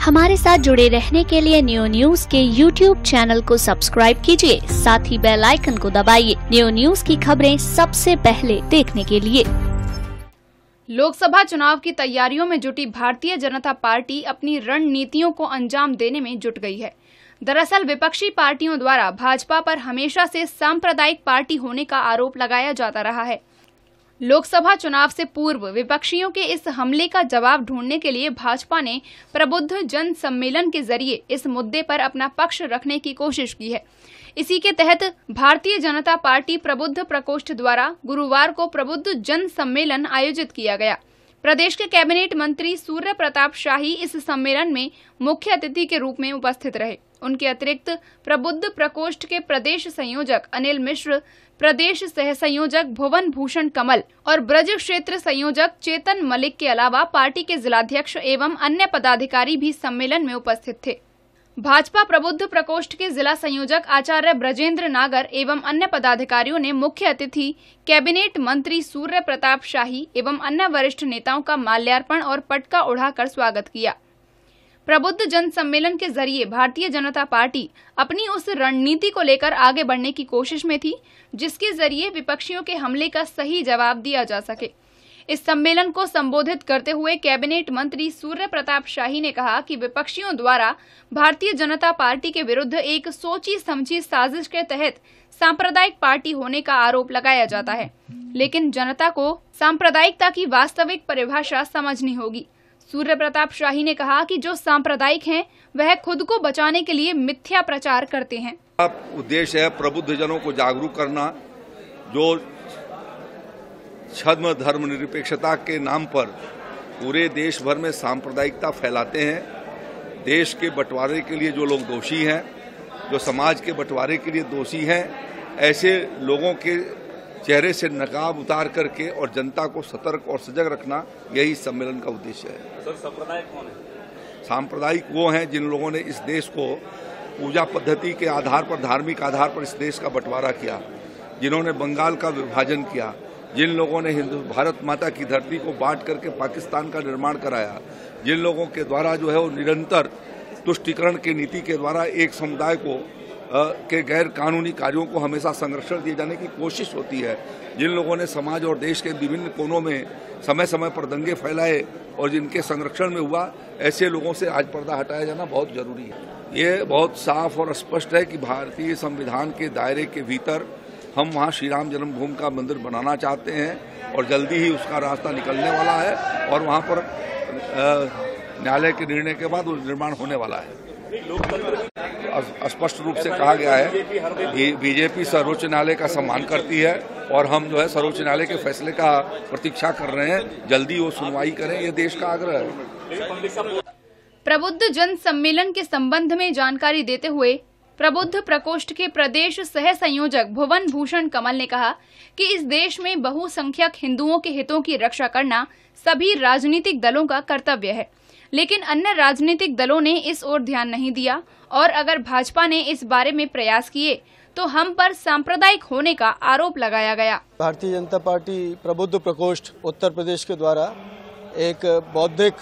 हमारे साथ जुड़े रहने के लिए न्यूज के YouTube चैनल को सब्सक्राइब कीजिए, साथ ही बेल आइकन को दबाइए न्यूज की खबरें सबसे पहले देखने के लिए। लोकसभा चुनाव की तैयारियों में जुटी भारतीय जनता पार्टी अपनी रणनीतियों को अंजाम देने में जुट गई है। दरअसल विपक्षी पार्टियों द्वारा भाजपा पर हमेशा से सांप्रदायिक पार्टी होने का आरोप लगाया जाता रहा है। लोकसभा चुनाव से पूर्व विपक्षियों के इस हमले का जवाब ढूंढने के लिए भाजपा ने प्रबुद्ध जन सम्मेलन के जरिए इस मुद्दे पर अपना पक्ष रखने की कोशिश की है। इसी के तहत भारतीय जनता पार्टी प्रबुद्ध प्रकोष्ठ द्वारा गुरुवार को प्रबुद्ध जन सम्मेलन आयोजित किया गया। प्रदेश के कैबिनेट मंत्री सूर्य प्रताप शाही इस सम्मेलन में मुख्य अतिथि के रूप में उपस्थित रहे। उनके अतिरिक्त प्रबुद्ध प्रकोष्ठ के प्रदेश संयोजक अनिल मिश्र, प्रदेश सह संयोजक भुवन भूषण कमल और ब्रज क्षेत्र संयोजक चेतन मलिक के अलावा पार्टी के जिलाध्यक्ष एवं अन्य पदाधिकारी भी सम्मेलन में उपस्थित थे। भाजपा प्रबुद्ध प्रकोष्ठ के जिला संयोजक आचार्य ब्रजेंद्र नागर एवं अन्य पदाधिकारियों ने मुख्य अतिथि कैबिनेट मंत्री सूर्य प्रताप शाही एवं अन्य वरिष्ठ नेताओं का माल्यार्पण और पटका उड़ाकर स्वागत किया। प्रबुद्ध जन सम्मेलन के जरिए भारतीय जनता पार्टी अपनी उस रणनीति को लेकर आगे बढ़ने की कोशिश में थी, जिसके जरिए विपक्षियों के हमले का सही जवाब दिया जा सके। इस सम्मेलन को संबोधित करते हुए कैबिनेट मंत्री सूर्य प्रताप शाही ने कहा कि विपक्षियों द्वारा भारतीय जनता पार्टी के विरुद्ध एक सोची समझी साजिश के तहत सांप्रदायिक पार्टी होने का आरोप लगाया जाता है, लेकिन जनता को सांप्रदायिकता की वास्तविक परिभाषा समझनी होगी। सूर्य प्रताप शाही ने कहा कि जो सांप्रदायिक हैं वह खुद को बचाने के लिए मिथ्या प्रचार करते हैं। उद्देश्य है प्रबुद्ध जनों को जागरूक करना, जो छद्म धर्म निरपेक्षता के नाम पर पूरे देश भर में सांप्रदायिकता फैलाते हैं। देश के बंटवारे के लिए जो लोग दोषी हैं, जो समाज के बंटवारे के लिए दोषी हैं, ऐसे लोगों के चेहरे से नकाब उतार करके और जनता को सतर्क और सजग रखना, यही सम्मेलन का उद्देश्य है। सर, सांप्रदायिक कौन है? सांप्रदायिक वो हैं जिन लोगों ने इस देश को पूजा पद्धति के आधार पर, धार्मिक आधार पर इस देश का बंटवारा किया, जिन्होंने बंगाल का विभाजन किया, जिन लोगों ने हिंदू भारत माता की धरती को बांट करके पाकिस्तान का निर्माण कराया, जिन लोगों के द्वारा जो है वो निरंतर तुष्टीकरण की नीति के द्वारा एक समुदाय को के गैर कानूनी कार्यों को हमेशा संरक्षण दिए जाने की कोशिश होती है, जिन लोगों ने समाज और देश के विभिन्न कोनों में समय समय पर दंगे फैलाए और जिनके संरक्षण में हुआ, ऐसे लोगों से आज पर्दा हटाया जाना बहुत जरूरी है। ये बहुत साफ और स्पष्ट है कि भारतीय संविधान के दायरे के भीतर हम वहाँ श्री राम जन्मभूमि का मंदिर बनाना चाहते हैं और जल्दी ही उसका रास्ता निकलने वाला है और वहाँ पर न्यायालय के निर्णय के बाद वो निर्माण होने वाला है। स्पष्ट रूप से कहा गया है बीजेपी सर्वोच्च न्यायालय का सम्मान करती है और हम जो है सर्वोच्च न्यायालय के फैसले का प्रतीक्षा कर रहे हैं। जल्दी वो सुनवाई करें, ये देश का आग्रह है। प्रबुद्ध जन सम्मेलन के संबंध में जानकारी देते हुए प्रबुद्ध प्रकोष्ठ के प्रदेश सह संयोजक भुवन भूषण कमल ने कहा कि इस देश में बहुसंख्यक हिंदुओं के हितों की रक्षा करना सभी राजनीतिक दलों का कर्तव्य है, लेकिन अन्य राजनीतिक दलों ने इस ओर ध्यान नहीं दिया और अगर भाजपा ने इस बारे में प्रयास किए तो हम पर सांप्रदायिक होने का आरोप लगाया गया। भारतीय जनता पार्टी प्रबुद्ध प्रकोष्ठ उत्तर प्रदेश के द्वारा एक बौद्धिक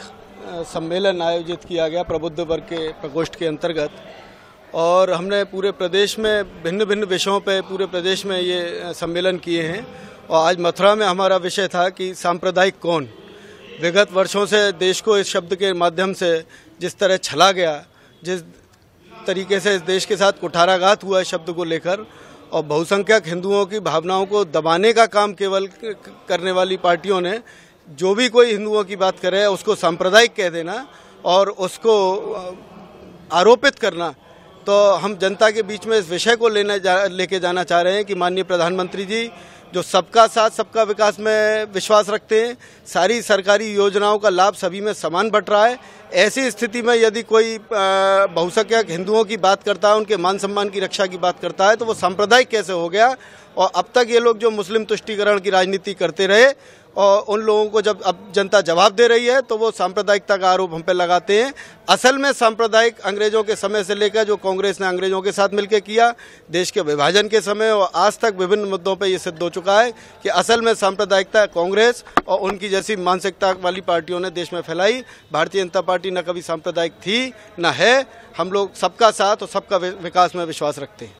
सम्मेलन आयोजित किया गया प्रबुद्ध वर्ग के प्रकोष्ठ के अंतर्गत, और हमने पूरे प्रदेश में भिन्न भिन्न विषयों पे पूरे प्रदेश में ये सम्मेलन किए हैं। और आज मथुरा में हमारा विषय था कि सांप्रदायिक कौन। विगत वर्षों से देश को इस शब्द के माध्यम से जिस तरह छला गया, जिस तरीके से इस देश के साथ कुठाराघात हुआ इस शब्द को लेकर, और बहुसंख्यक हिंदुओं की भावनाओं को दबाने का काम केवल करने वाली पार्टियों ने, जो भी कोई हिंदुओं की बात करे उसको सांप्रदायिक कह देना और उसको आरोपित करना, तो हम जनता के बीच में इस विषय को लेके जाना चाह रहे हैं कि माननीय प्रधानमंत्री जी जो सबका साथ सबका विकास में विश्वास रखते हैं, सारी सरकारी योजनाओं का लाभ सभी में समान बंट रहा है। ऐसी स्थिति में यदि कोई बहुसंख्यक हिंदुओं की बात करता है, उनके मान सम्मान की रक्षा की बात करता है, तो वो सांप्रदायिक कैसे हो गया। और अब तक ये लोग जो मुस्लिम तुष्टीकरण की राजनीति करते रहे और उन लोगों को जब अब जनता जवाब दे रही है तो वो सांप्रदायिकता का आरोप हम पे लगाते हैं। असल में सांप्रदायिक अंग्रेजों के समय से लेकर जो कांग्रेस ने अंग्रेजों के साथ मिलकर किया, देश के विभाजन के समय और आज तक विभिन्न मुद्दों पे ये सिद्ध हो चुका है कि असल में सांप्रदायिकता कांग्रेस और उनकी जैसी मानसिकता वाली पार्टियों ने देश में फैलाई। भारतीय जनता पार्टी पार्टी न कभी सांप्रदायिक थी न है। हम लोग सबका साथ और सबका विकास में विश्वास रखते हैं।